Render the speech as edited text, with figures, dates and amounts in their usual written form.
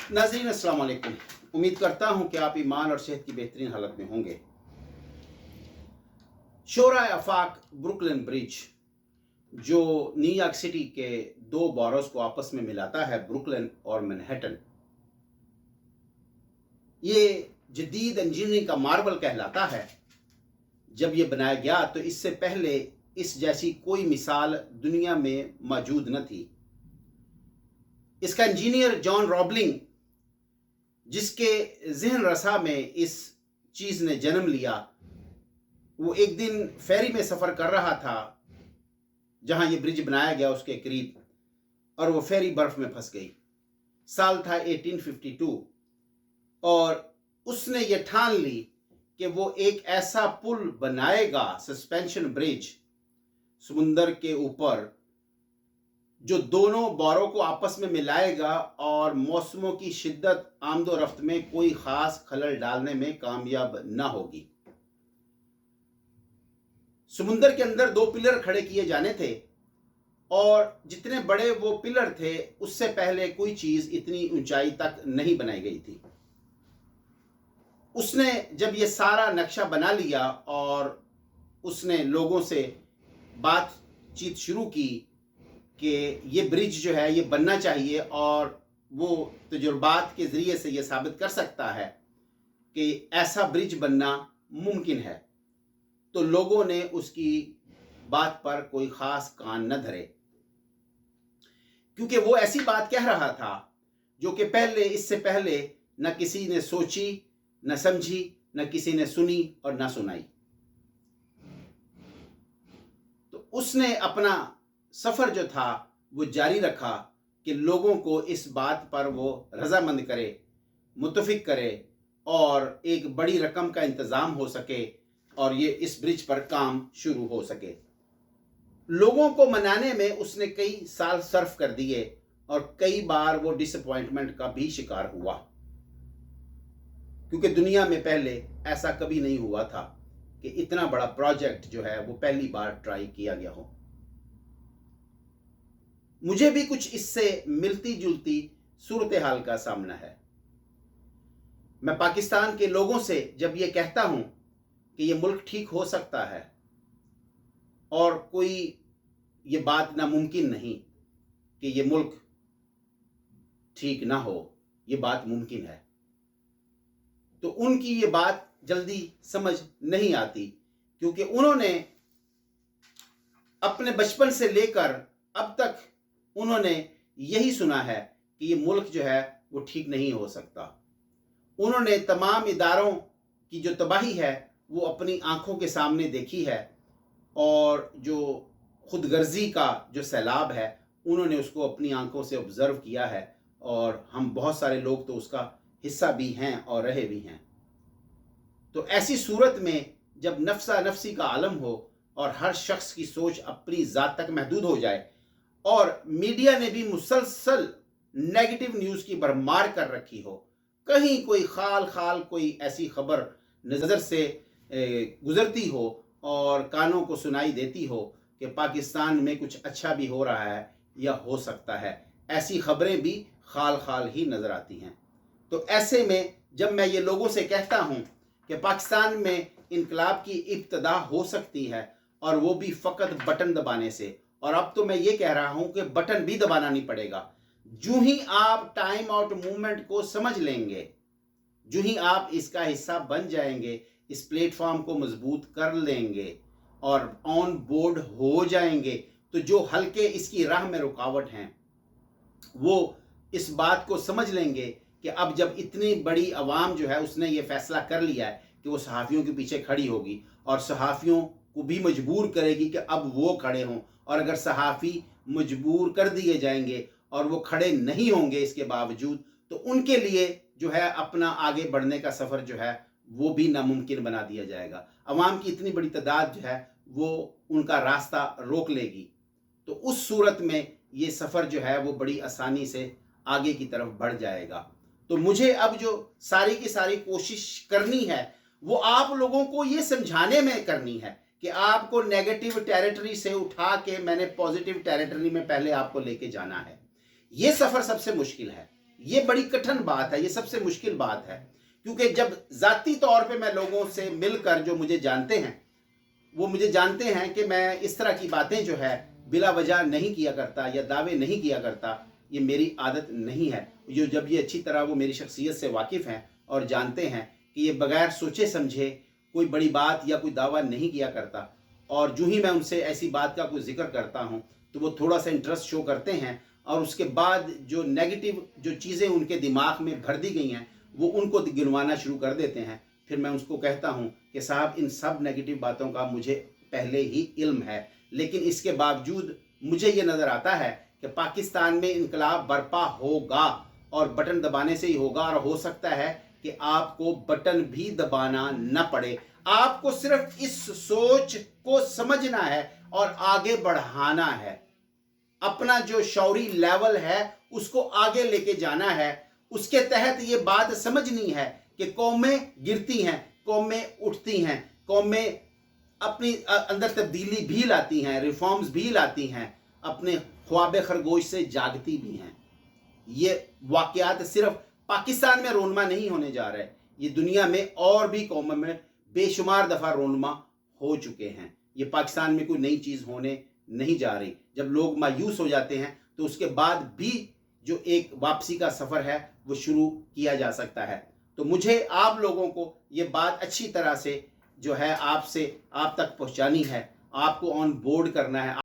नाज़रीन अस्सलाम वालेकुम। उम्मीद करता हूँ कि आप ईमान और सेहत की बेहतरीन हालत में होंगे। शोराए आफाक ब्रुकलिन ब्रिज जो न्यूयॉर्क सिटी के दो बॉरोस को आपस में मिलाता है, ब्रुकलिन और मैनहट्टन, ये जदीद इंजीनियरिंग का मार्वल कहलाता है। जब ये बनाया गया तो इससे पहले इस जैसी कोई मिसाल दुनिया में मौजूद न थी। इसका इंजीनियर जॉन रॉबलिंग, जिसके जहन रसा में इस चीज़ ने जन्म लिया, वो एक दिन फेरी में सफ़र कर रहा था जहाँ ये ब्रिज बनाया गया उसके करीब, और वो फेरी बर्फ़ में फंस गई। साल था 1852 और उसने ये ठान ली कि वो एक ऐसा पुल बनाएगा, सस्पेंशन ब्रिज, समुंदर के ऊपर, जो दोनों बौरों को आपस में मिलाएगा और मौसमों की शिद्दत आमदो रफ्त में कोई ख़ास खलल डालने में कामयाब न होगी। समुंदर के अंदर दो पिलर खड़े किए जाने थे और जितने बड़े वो पिलर थे उससे पहले कोई चीज़ इतनी ऊंचाई तक नहीं बनाई गई थी। उसने जब ये सारा नक्शा बना लिया और उसने लोगों से बातचीत शुरू की कि ये ब्रिज जो है ये बनना चाहिए और वो तजुर्बात के ज़रिए से ये साबित कर सकता है कि ऐसा ब्रिज बनना मुमकिन है, तो लोगों ने उसकी बात पर कोई ख़ास कान न धरे, क्योंकि वो ऐसी बात कह रहा था जो कि इससे पहले न किसी ने सोची, न समझी, न किसी ने सुनी और न सुनाई। तो उसने अपना सफ़र जो था वो जारी रखा कि लोगों को इस बात पर वो रज़ामंद करे, मुत्तफ़िक करे और एक बड़ी रकम का इंतज़ाम हो सके और ये इस ब्रिज पर काम शुरू हो सके। लोगों को मनाने में उसने कई साल सर्फ कर दिए और कई बार वो डिसअपॉइंटमेंट का भी शिकार हुआ, क्योंकि दुनिया में पहले ऐसा कभी नहीं हुआ था कि इतना बड़ा प्रोजेक्ट जो है वो पहली बार ट्राई किया गया हो। मुझे भी कुछ इससे मिलती जुलती सूरत हाल का सामना है। मैं पाकिस्तान के लोगों से जब ये कहता हूं कि ये मुल्क ठीक हो सकता है और कोई ये बात नामुमकिन नहीं कि ये मुल्क ठीक ना हो, ये बात मुमकिन है, तो उनकी ये बात जल्दी समझ नहीं आती, क्योंकि उन्होंने अपने बचपन से लेकर अब तक उन्होंने यही सुना है कि ये मुल्क जो है वो ठीक नहीं हो सकता। उन्होंने तमाम इदारों की जो तबाही है वो अपनी आंखों के सामने देखी है और जो खुदगर्जी का जो सैलाब है उन्होंने उसको अपनी आंखों से ऑब्ज़र्व किया है, और हम बहुत सारे लोग तो उसका हिस्सा भी हैं और रहे भी हैं। तो ऐसी सूरत में जब नफ्सा नफसी का आलम हो और हर शख्स की सोच अपनी ज़ात तक महदूद हो जाए और मीडिया ने भी मुसलसल नेगेटिव न्यूज़ की भरमार कर रखी हो, कहीं कोई खाल कोई ऐसी खबर नज़र से गुज़रती हो और कानों को सुनाई देती हो कि पाकिस्तान में कुछ अच्छा भी हो रहा है या हो सकता है, ऐसी खबरें भी खाल ही नज़र आती हैं। तो ऐसे में जब मैं ये लोगों से कहता हूँ कि पाकिस्तान में इनकलाब की इब्तदा हो सकती है और वो भी फ़कत बटन दबाने से, और अब तो मैं ये कह रहा हूँ कि बटन भी दबाना नहीं पड़ेगा। जो ही आप टाइम आउट मूवमेंट को समझ लेंगे, जो ही आप इसका हिस्सा बन जाएंगे, इस प्लेटफॉर्म को मजबूत कर लेंगे और ऑन बोर्ड हो जाएंगे, तो जो हल्के इसकी राह में रुकावट हैं वो इस बात को समझ लेंगे कि अब जब इतनी बड़ी आवाम जो है उसने ये फैसला कर लिया है कि वो सहाफ़ियों के पीछे खड़ी होगी और सहाफ़ियों को भी मजबूर करेगी कि अब वो खड़े हों, और अगर सहाफ़ी मजबूर कर दिए जाएंगे और वो खड़े नहीं होंगे इसके बावजूद, तो उनके लिए जो है अपना आगे बढ़ने का सफ़र जो है वो भी नामुमकिन बना दिया जाएगा। अवाम की इतनी बड़ी तादाद जो है वो उनका रास्ता रोक लेगी, तो उस सूरत में ये सफ़र जो है वो बड़ी आसानी से आगे की तरफ बढ़ जाएगा। तो मुझे अब जो सारी की सारी कोशिश करनी है वो आप लोगों को ये समझाने में करनी है कि आपको नेगेटिव टेरिटरी से उठा के मैंने पॉजिटिव टेरिटरी में पहले आपको लेके जाना है। ये सफ़र सबसे मुश्किल है, ये बड़ी कठिन बात है, ये सबसे मुश्किल बात है, क्योंकि जब ज़ाती तौर पे मैं लोगों से मिलकर, जो मुझे जानते हैं वो मुझे जानते हैं कि मैं इस तरह की बातें जो है बिला वजह नहीं किया करता या दावे नहीं किया करता, ये मेरी आदत नहीं है। जब ये अच्छी तरह वो मेरी शख्सियत से वाकिफ़ हैं और जानते हैं कि ये बग़ैर सोचे समझे कोई बड़ी बात या कोई दावा नहीं किया करता, और जो ही मैं उनसे ऐसी बात का कोई ज़िक्र करता हूँ तो वो थोड़ा सा इंटरेस्ट शो करते हैं, और उसके बाद जो नेगेटिव जो चीज़ें उनके दिमाग में भर दी गई हैं वो उनको गिनवाना शुरू कर देते हैं। फिर मैं उसको कहता हूँ कि साहब, इन सब नेगेटिव बातों का मुझे पहले ही इल्म है, लेकिन इसके बावजूद मुझे ये नज़र आता है कि पाकिस्तान में इनकलाब बर्पा होगा और बटन दबाने से ही होगा, और हो सकता है कि आपको बटन भी दबाना न पड़े। आपको सिर्फ इस सोच को समझना है और आगे बढ़ाना है। अपना जो शौरी लेवल है उसको आगे लेके जाना है। उसके तहत ये बात समझनी है कि कौमें गिरती हैं, कौमें उठती हैं, कौमें अपनी अंदर तब्दीली भी लाती हैं, रिफॉर्म्स भी लाती हैं, अपने ख्वाब खरगोश से जागती भी हैं। ये वाक़यात सिर्फ पाकिस्तान में रोनमा नहीं होने जा रहे, ये दुनिया में और भी कौमों में बेशुमार दफ़ा रोनमा हो चुके हैं। ये पाकिस्तान में कोई नई चीज़ होने नहीं जा रही। जब लोग मायूस हो जाते हैं तो उसके बाद भी जो एक वापसी का सफ़र है वो शुरू किया जा सकता है। तो मुझे आप लोगों को ये बात अच्छी तरह से जो है आपसे आप तक पहुंचानी है, आपको ऑन बोर्ड करना है।